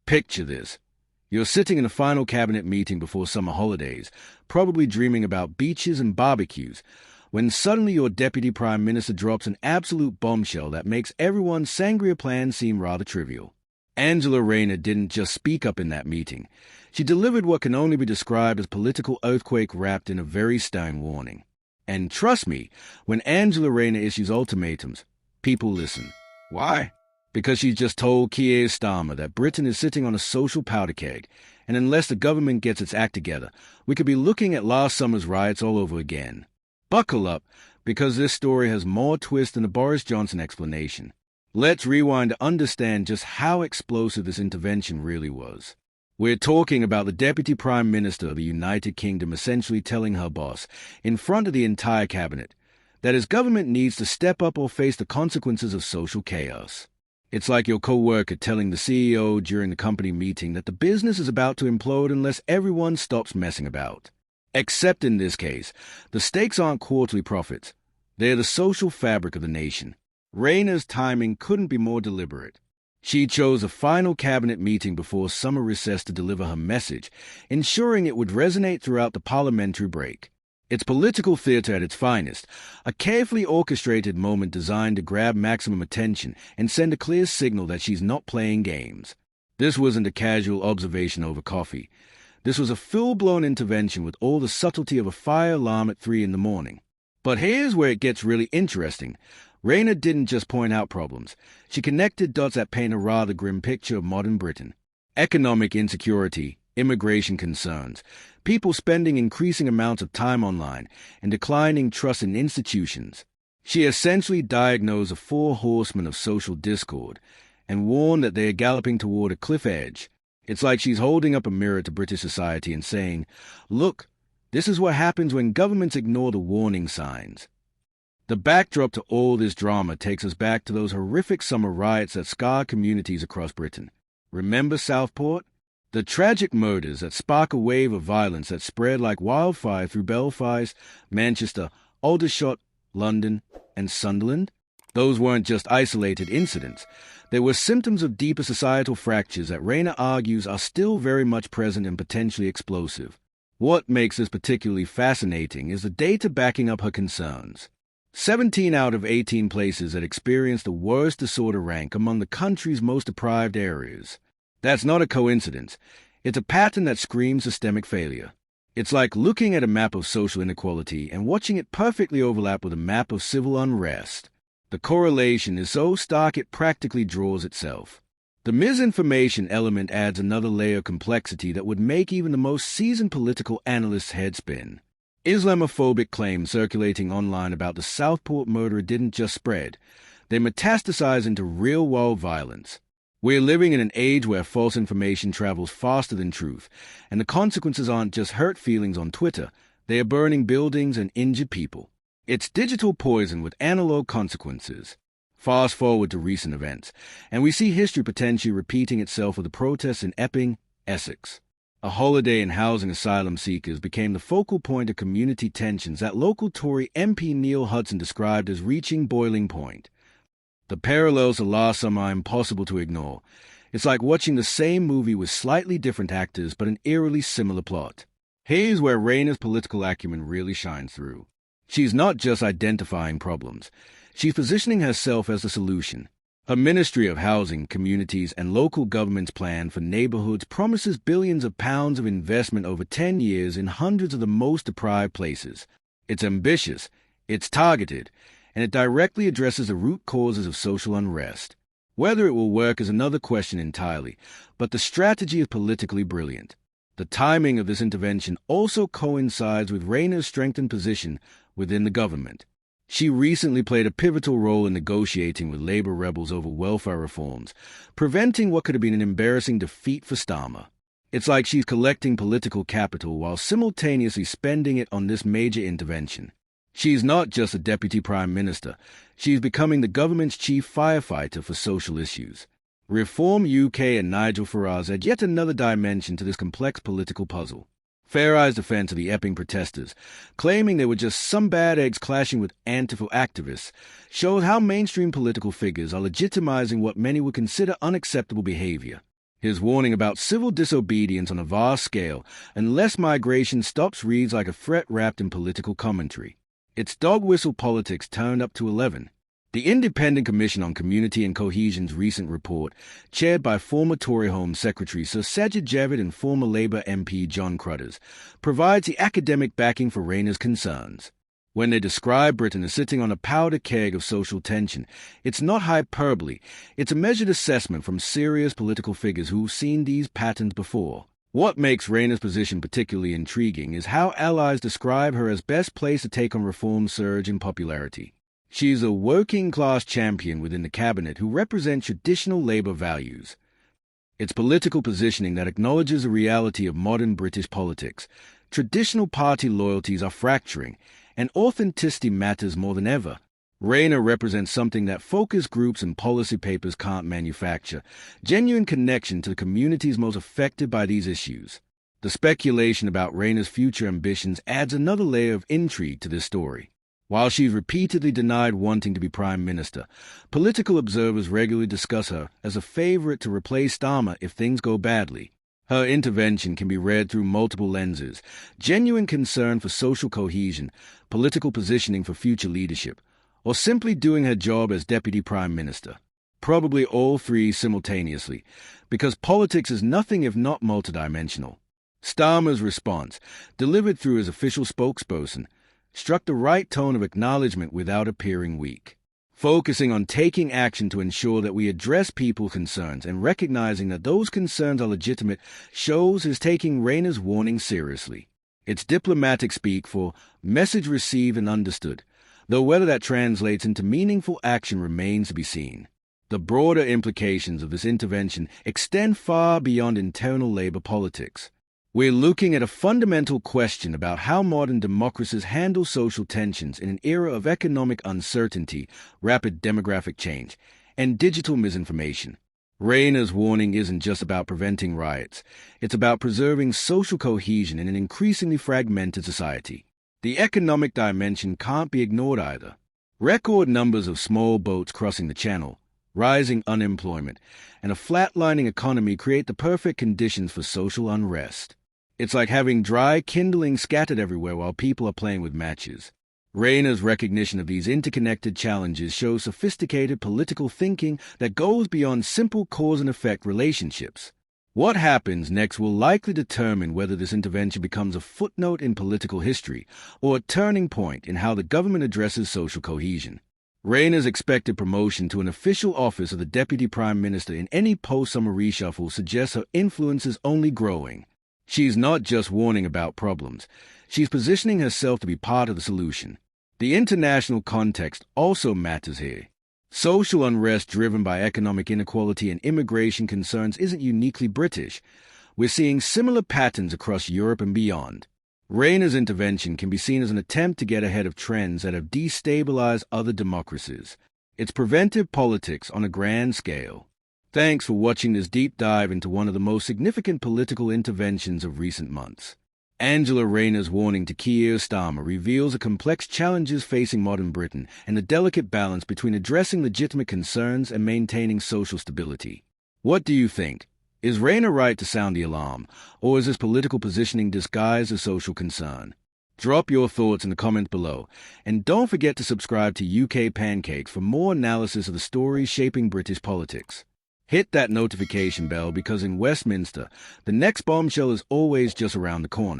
Picture this. You're sitting in a final cabinet meeting before summer holidays, probably dreaming about beaches and barbecues, when suddenly your deputy prime minister drops an absolute bombshell that makes everyone's sangria plan seem rather trivial. Angela Rayner didn't just speak up in that meeting. She delivered what can only be described as political earthquake wrapped in a very stern warning. And trust me, when Angela Rayner issues ultimatums, people listen. Why? Because she's just told Keir Starmer that Britain is sitting on a social powder keg, and unless the government gets its act together, we could be looking at last summer's riots all over again. Buckle up, because this story has more twist than the Boris Johnson explanation. Let's rewind to understand just how explosive this intervention really was. We're talking about the Deputy Prime Minister of the United Kingdom essentially telling her boss, in front of the entire cabinet, that his government needs to step up or face the consequences of social chaos. It's like your co-worker telling the CEO during the company meeting that the business is about to implode unless everyone stops messing about. Except in this case, the stakes aren't quarterly profits. They're the social fabric of the nation. Rayner's timing couldn't be more deliberate. She chose a final cabinet meeting before summer recess to deliver her message, ensuring it would resonate throughout the parliamentary break. It's political theater at its finest, a carefully orchestrated moment designed to grab maximum attention and send a clear signal that she's not playing games. This wasn't a casual observation over coffee. This was a full-blown intervention with all the subtlety of a fire alarm at 3 in the morning. But here's where it gets really interesting. Rayner didn't just point out problems. She connected dots that paint a rather grim picture of modern Britain. Economic insecurity, immigration concerns, people spending increasing amounts of time online, and declining trust in institutions. She essentially diagnosed the 4 horsemen of social discord and warned that they are galloping toward a cliff edge. It's like she's holding up a mirror to British society and saying, "Look, this is what happens when governments ignore the warning signs." The backdrop to all this drama takes us back to those horrific summer riots that scar communities across Britain. Remember Southport? The tragic murders that spark a wave of violence that spread like wildfire through Belfast, Manchester, Aldershot, London, and Sunderland? Those weren't just isolated incidents. They were symptoms of deeper societal fractures that Rayner argues are still very much present and potentially explosive. What makes this particularly fascinating is the data backing up her concerns. 17 out of 18 places that experienced the worst disorder rank among the country's most deprived areas. That's not a coincidence. It's a pattern that screams systemic failure. It's like looking at a map of social inequality and watching it perfectly overlap with a map of civil unrest. The correlation is so stark it practically draws itself. The misinformation element adds another layer of complexity that would make even the most seasoned political analyst's head spin. Islamophobic claims circulating online about the Southport murder didn't just spread. They metastasized into real-world violence. We're living in an age where false information travels faster than truth, and the consequences aren't just hurt feelings on Twitter, they are burning buildings and injured people. It's digital poison with analog consequences. Fast forward to recent events, and we see history potentially repeating itself with the protests in Epping, Essex. A holiday in housing asylum seekers became the focal point of community tensions that local Tory MP Neil Hudson described as reaching boiling point. The parallels to last summer are impossible to ignore. It's like watching the same movie with slightly different actors but an eerily similar plot. Here's where Rayner's political acumen really shines through. She's not just identifying problems. She's positioning herself as the solution. Her Ministry of Housing, Communities and Local Government's plan for neighbourhoods promises billions of pounds of investment over 10 years in hundreds of the most deprived places. It's ambitious, it's targeted, and it directly addresses the root causes of social unrest. Whether it will work is another question entirely, but the strategy is politically brilliant. The timing of this intervention also coincides with Rayner's strengthened position within the government. She recently played a pivotal role in negotiating with Labour rebels over welfare reforms, preventing what could have been an embarrassing defeat for Starmer. It's like she's collecting political capital while simultaneously spending it on this major intervention. She's not just a deputy prime minister. She's becoming the government's chief firefighter for social issues. Reform UK and Nigel Farage add yet another dimension to this complex political puzzle. Fair Eye's defense of the Epping protesters, claiming they were just some bad eggs clashing with Antifa activists, shows how mainstream political figures are legitimizing what many would consider unacceptable behavior. His warning about civil disobedience on a vast scale unless migration stops reads like a threat wrapped in political commentary. It's dog whistle politics turned up to 11. The Independent Commission on Community and Cohesion's recent report, chaired by former Tory Home Secretary Sir Sajid Javid and former Labour MP John Cruthers, provides the academic backing for Rayner's concerns. When they describe Britain as sitting on a powder keg of social tension, it's not hyperbole, it's a measured assessment from serious political figures who've seen these patterns before. What makes Rayner's position particularly intriguing is how allies describe her as best placed to take on reform's surge in popularity. She's a working-class champion within the cabinet who represents traditional Labour values. It's political positioning that acknowledges the reality of modern British politics. Traditional party loyalties are fracturing, and authenticity matters more than ever. Rayner represents something that focus groups and policy papers can't manufacture: genuine connection to the communities most affected by these issues. The speculation about Rayner's future ambitions adds another layer of intrigue to this story. While she's repeatedly denied wanting to be Prime Minister, political observers regularly discuss her as a favourite to replace Starmer if things go badly. Her intervention can be read through multiple lenses: genuine concern for social cohesion, political positioning for future leadership, or simply doing her job as Deputy Prime Minister. Probably all three simultaneously, because politics is nothing if not multidimensional. Starmer's response, delivered through his official spokesperson, struck the right tone of acknowledgement without appearing weak. Focusing on taking action to ensure that we address people's concerns and recognizing that those concerns are legitimate shows his taking Rayner's warning seriously. It's diplomatic speak for message received and understood, though whether that translates into meaningful action remains to be seen. The broader implications of this intervention extend far beyond internal Labour politics. We're looking at a fundamental question about how modern democracies handle social tensions in an era of economic uncertainty, rapid demographic change, and digital misinformation. Rayner's warning isn't just about preventing riots. It's about preserving social cohesion in an increasingly fragmented society. The economic dimension can't be ignored either. Record numbers of small boats crossing the channel, rising unemployment, and a flatlining economy create the perfect conditions for social unrest. It's like having dry kindling scattered everywhere while people are playing with matches. Rayner's recognition of these interconnected challenges shows sophisticated political thinking that goes beyond simple cause and effect relationships. What happens next will likely determine whether this intervention becomes a footnote in political history or a turning point in how the government addresses social cohesion. Rayner's expected promotion to an official office of the Deputy Prime Minister in any post-summer reshuffle suggests her influence is only growing. She's not just warning about problems. She's positioning herself to be part of the solution. The international context also matters here. Social unrest driven by economic inequality and immigration concerns isn't uniquely British. We're seeing similar patterns across Europe and beyond. Rayner's intervention can be seen as an attempt to get ahead of trends that have destabilized other democracies. It's preventive politics on a grand scale. Thanks for watching this deep dive into one of the most significant political interventions of recent months. Angela Rayner's warning to Keir Starmer reveals the complex challenges facing modern Britain and the delicate balance between addressing legitimate concerns and maintaining social stability. What do you think? Is Rayner right to sound the alarm, or is this political positioning disguised as social concern? Drop your thoughts in the comments below, and don't forget to subscribe to UK Pancakes for more analysis of the stories shaping British politics. Hit that notification bell because in Westminster, the next bombshell is always just around the corner.